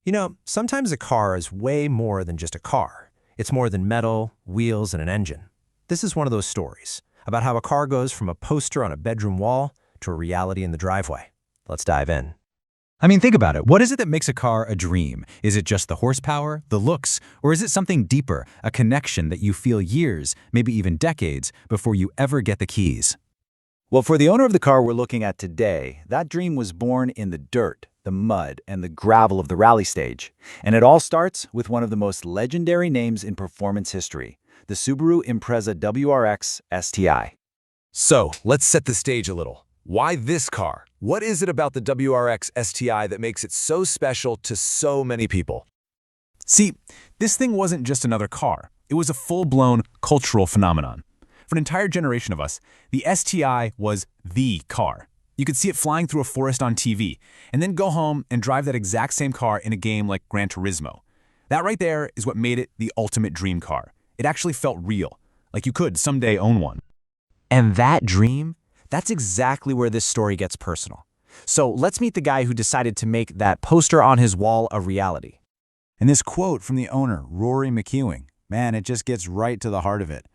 You know, sometimes a car is way more than just a car. It's more than metal, wheels, and an engine. This is one of those stories about how a car goes from a poster on a bedroom wall to a reality in the driveway. Let's dive in. I mean, think about it. What is it that makes a car a dream? Is it just the horsepower, the looks, or is it something deeper, a connection that you feel years, maybe even decades, before you ever get the keys? Well, for the owner of the car we're looking at today, that dream was born in the dirt, the mud, and the gravel of the rally stage. And it all starts with one of the most legendary names in performance history, the Subaru Impreza WRX STi. So, let's set the stage a little. Why this car? What is it about the WRX STi that makes it so special to so many people? See, this thing wasn't just another car. It was a full-blown cultural phenomenon. For an entire generation of us, the STi was the car. You could see it flying through a forest on TV, and then go home and drive that exact same car in a game like Gran Turismo. That right there is what made it the ultimate dream car. It actually felt real, like you could someday own one. And that dream? That's exactly where this story gets personal. So let's meet the guy who decided to make that poster on his wall a reality. And this quote from the owner, Rory Mcewing, man, it just gets right to the heart of it.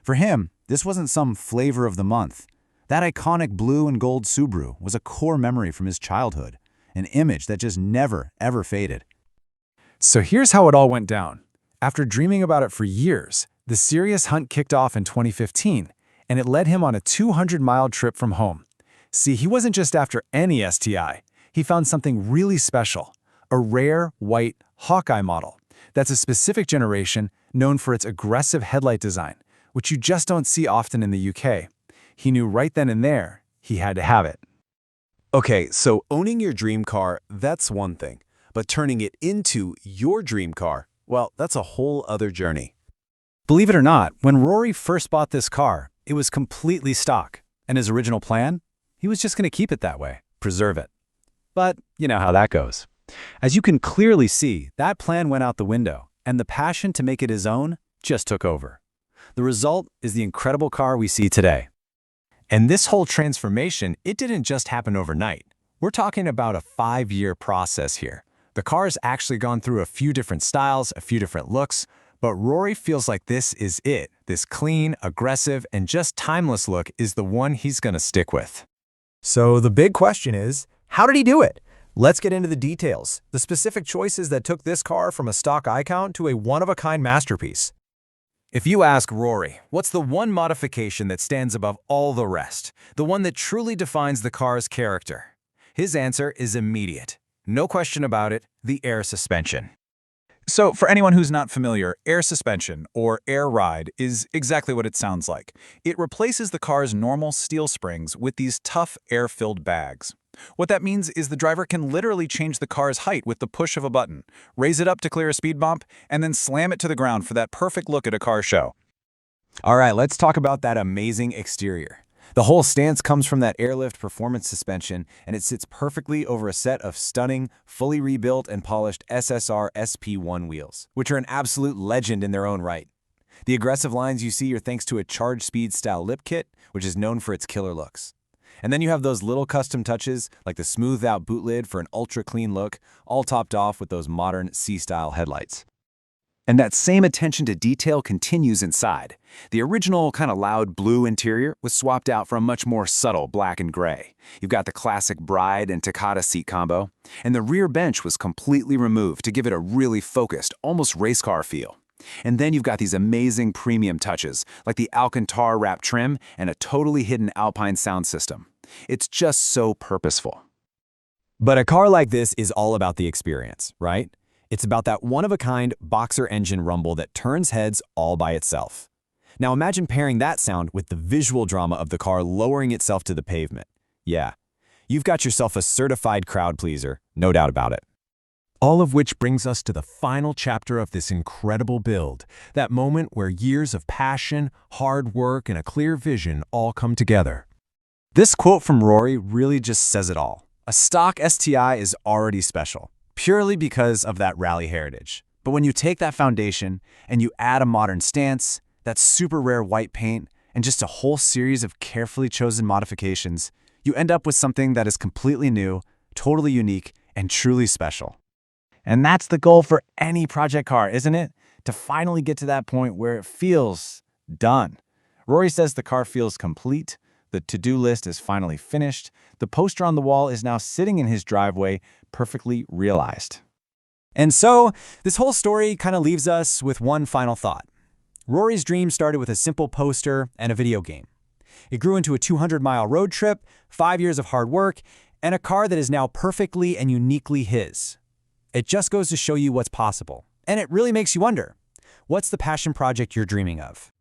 For him, this wasn't some flavor of the month. That iconic blue and gold Subaru was a core memory from his childhood, an image that just never, ever faded. So here's how it all went down. After dreaming about it for years, the serious hunt kicked off in 2015, and it led him on a 200-mile trip from home. See, he wasn't just after any STi. He found something really special, a rare, white Hawkeye model. That's a specific generation known for its aggressive headlight design, which you just don't see often in the UK. He knew right then and there he had to have it. Okay, so owning your dream car, that's one thing. But turning it into your dream car, well, that's a whole other journey. Believe it or not, when Rory first bought this car, it was completely stock. And his original plan? He was just going to keep it that way, preserve it. But you know how that goes. As you can clearly see, that plan went out the window, and the passion to make it his own just took over. The result is the incredible car we see today. And this whole transformation, it didn't just happen overnight. We're talking about a 5-year process here. The car's actually gone through a few different styles, a few different looks, but Rory feels like this is it. This clean, aggressive, and just timeless look is the one he's gonna stick with. So the big question is, how did he do it? Let's get into the details, the specific choices that took this car from a stock icon to a one-of-a-kind masterpiece. If you ask Rory, what's the one modification that stands above all the rest, the one that truly defines the car's character? His answer is immediate. No question about it, the air suspension. So for anyone who's not familiar, air suspension, or air ride, is exactly what it sounds like. It replaces the car's normal steel springs with these tough air-filled bags. What that means is the driver can literally change the car's height with the push of a button, raise it up to clear a speed bump, and then slam it to the ground for that perfect look at a car show. All right, let's talk about that amazing exterior. The whole stance comes from that airlift performance suspension, and it sits perfectly over a set of stunning, fully rebuilt and polished SSR SP1 wheels, which are an absolute legend in their own right. The aggressive lines you see are thanks to a charged speed style lip kit, which is known for its killer looks. And then you have those little custom touches, like the smoothed out boot lid for an ultra clean look, all topped off with those modern C-style headlights. And that same attention to detail continues inside. The original kind of loud blue interior was swapped out for a much more subtle black and gray. You've got the classic Bride and Takata seat combo, and the rear bench was completely removed to give it a really focused, almost race car feel. And then you've got these amazing premium touches, like the Alcantara wrap trim and a totally hidden Alpine sound system. It's just so purposeful. But a car like this is all about the experience, right? It's about that one-of-a-kind boxer engine rumble that turns heads all by itself. Now imagine pairing that sound with the visual drama of the car lowering itself to the pavement. Yeah, you've got yourself a certified crowd pleaser, no doubt about it. All of which brings us to the final chapter of this incredible build, that moment where years of passion, hard work, and a clear vision all come together. This quote from Rory really just says it all. A stock STi is already special, purely because of that rally heritage. But when you take that foundation and you add a modern stance, that super rare white paint, and just a whole series of carefully chosen modifications, you end up with something that is completely new, totally unique, and truly special. And that's the goal for any project car, isn't it? To finally get to that point where it feels done. Rory says the car feels complete, the to-do list is finally finished, the poster on the wall is now sitting in his driveway, perfectly realized. And so, this whole story kind of leaves us with one final thought. Rory's dream started with a simple poster and a video game. It grew into a 200-mile road trip, 5 years of hard work, and a car that is now perfectly and uniquely his. It just goes to show you what's possible. And it really makes you wonder, what's the passion project you're dreaming of?